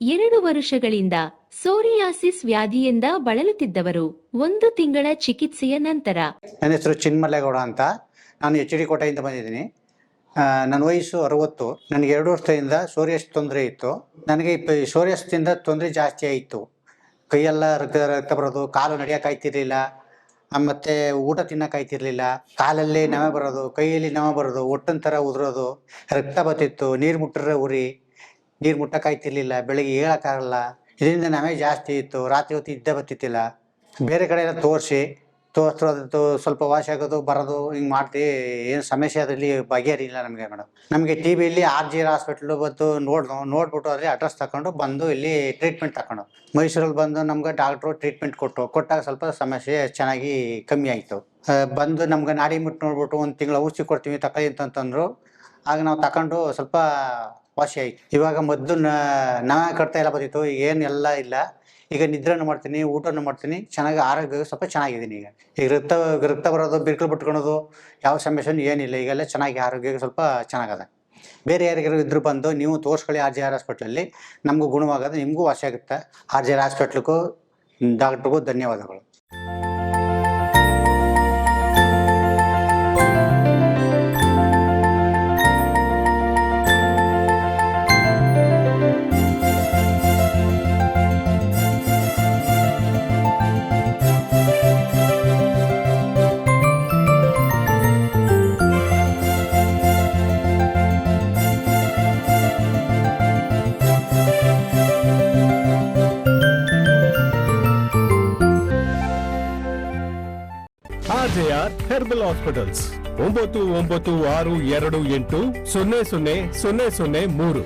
2 ವರ್ಷಗಳಿಂದ ಸೋರಿಯಾಸಿಸ್ ವ್ಯಾಧಿಯಿಂದ ಬಳಲುತ್ತಿದ್ದವರು 1 ತಿಂಗಳ ಚಿಕಿತ್ಸೆಯ ನಂತರ. ನನ್ನ ಹೆಸರು ಚಿನ್ಮಲ್ಲೇಗೌಡ ಅಂತ. ನಾನು ಎಚ್ ಡಿ ಕೋಟೆಯಿಂದ ಬಂದಿದ್ದೀನಿ. ನನ್ನ ವಯಸ್ಸು 60. ನನಗೆ 2 ವರ್ಷದಿಂದ ಸೋರಿಯಾಸಿಸ್ ತೊಂದರೆ ಇತ್ತು. ನನಗೆ ಸೋರಿಯಾಸಿಸ್ದಿಂದ ತೊಂದರೆ ಜಾಸ್ತಿ ಆಯಿತು. ಕೈಯೆಲ್ಲ ರಕ್ತ ಬರೋದು, ಕಾಲು ನಡೆಯೋಕ್ಕಾಯ್ತಿರ್ಲಿಲ್ಲ, ಮತ್ತು ಊಟ ತಿನ್ನೋಕ್ಕಾಯ್ತಿರ್ಲಿಲ್ಲ, ಕಾಲಲ್ಲಿ ನವೆ ಬರೋದು, ಕೈಯಲ್ಲಿ ನವೆ ಬರೋದು, ಒಟ್ಟೊಂದು ಥರ ಉದುರೋದು, ರಕ್ತ ಬರ್ತಿತ್ತು, ನೀರು ಮುಟ್ಟರೆ ಉರಿ, ನೀರು ಮುಟ್ಟಕ್ಕಾಯ್ತಿರ್ಲಿಲ್ಲ, ಬೆಳಗ್ಗೆ ಏಳಕ್ಕಾಗಲ್ಲ. ಇದರಿಂದ ನವೆ ಜಾಸ್ತಿ ಇತ್ತು. ರಾತ್ರಿ ಹೊತ್ತು ಇದ್ದೇ ಬರ್ತಿತ್ತಿಲ್ಲ. ಬೇರೆ ಕಡೆ ಎಲ್ಲ ತೋರಿಸೋದು ಸ್ವಲ್ಪ ವಾಸಿ ಆಗೋದು ಬರೋದು ಹಿಂಗೆ ಮಾಡ್ತೀವಿ. ಏನು ಸಮಸ್ಯೆ ಅದರಲ್ಲಿ ಬಗೆಹರಿಲ್ಲ ನಮಗೆ ಮೇಡಮ್. ನಮಗೆ ಟಿ ವಿಯಲ್ಲಿ RGR ಹಾಸ್ಪಿಟ್ಲು ಬಂದು ನೋಡ್ಬಿಟ್ಟು ಅಲ್ಲಿ ಅಡ್ರೆಸ್ ತಗೊಂಡು ಬಂದು ಇಲ್ಲಿ ಟ್ರೀಟ್ಮೆಂಟ್ ತಗೊಂಡು ಮೈಸೂರಲ್ಲಿ ಬಂದು ನಮ್ಗೆ ಡಾಕ್ಟ್ರು ಟ್ರೀಟ್ಮೆಂಟ್ ಕೊಟ್ಟಾಗ ಸ್ವಲ್ಪ ಸಮಸ್ಯೆ ಚೆನ್ನಾಗಿ ಕಮ್ಮಿ ಆಯಿತು. ಬಂದು ನಮ್ಗೆ ನಾಡಿ ಮುಟ್ಟು ನೋಡ್ಬಿಟ್ಟು 1 ತಿಂಗಳು ಔಷಧಿ ಕೊಡ್ತೀವಿ ತಗೊಳ್ಳಿ ಅಂತಂತಂದರು. ಆಗ ನಾವು ತಗೊಂಡು ಸ್ವಲ್ಪ ವಾಸಿ ಆಯಿತು. ಇವಾಗ ಮೊದಲು ನವೆ ಕಟ್ತಾ ಎಲ್ಲ ಬರ್ತಿತ್ತು, ಏನೆಲ್ಲ ಇಲ್ಲ. ಈಗ ನಿದ್ರೆನೂ ಮಾಡ್ತೀನಿ, ಊಟನೂ ಮಾಡ್ತೀನಿ, ಚೆನ್ನಾಗಿ ಆರೋಗ್ಯ ಸ್ವಲ್ಪ ಚೆನ್ನಾಗಿದ್ದೀನಿ. ಈಗ ರಕ್ತ ಬರೋದು, ಬಿರ್ಕಲು ಬಿಟ್ಕೊಳೋದು ಯಾವ ಸಮಸ್ಯೆನೂ ಏನಿಲ್ಲ. ಈಗೆಲ್ಲ ಚೆನ್ನಾಗಿ ಆರೋಗ್ಯ ಸ್ವಲ್ಪ ಚೆನ್ನಾಗದ. ಬೇರೆ ಯಾರಿಗಾರು ಇದ್ರು ಬಂದು ನೀವು ತೋರಿಸ್ಕೊಳ್ಳಿ RGR ಹಾಸ್ಪಿಟ್ಲಲ್ಲಿ, ನಮಗೂ ಗುಣವಾಗೋದು, ನಿಮಗೂ ವಾಸಿ ಆಗುತ್ತೆ. RGR ಹಾಸ್ಪಿಟ್ಲಿಗೂ ಡಾಕ್ಟ್ರಿಗೂ ಧನ್ಯವಾದಗಳು. RJR herbal hospitals 9962280003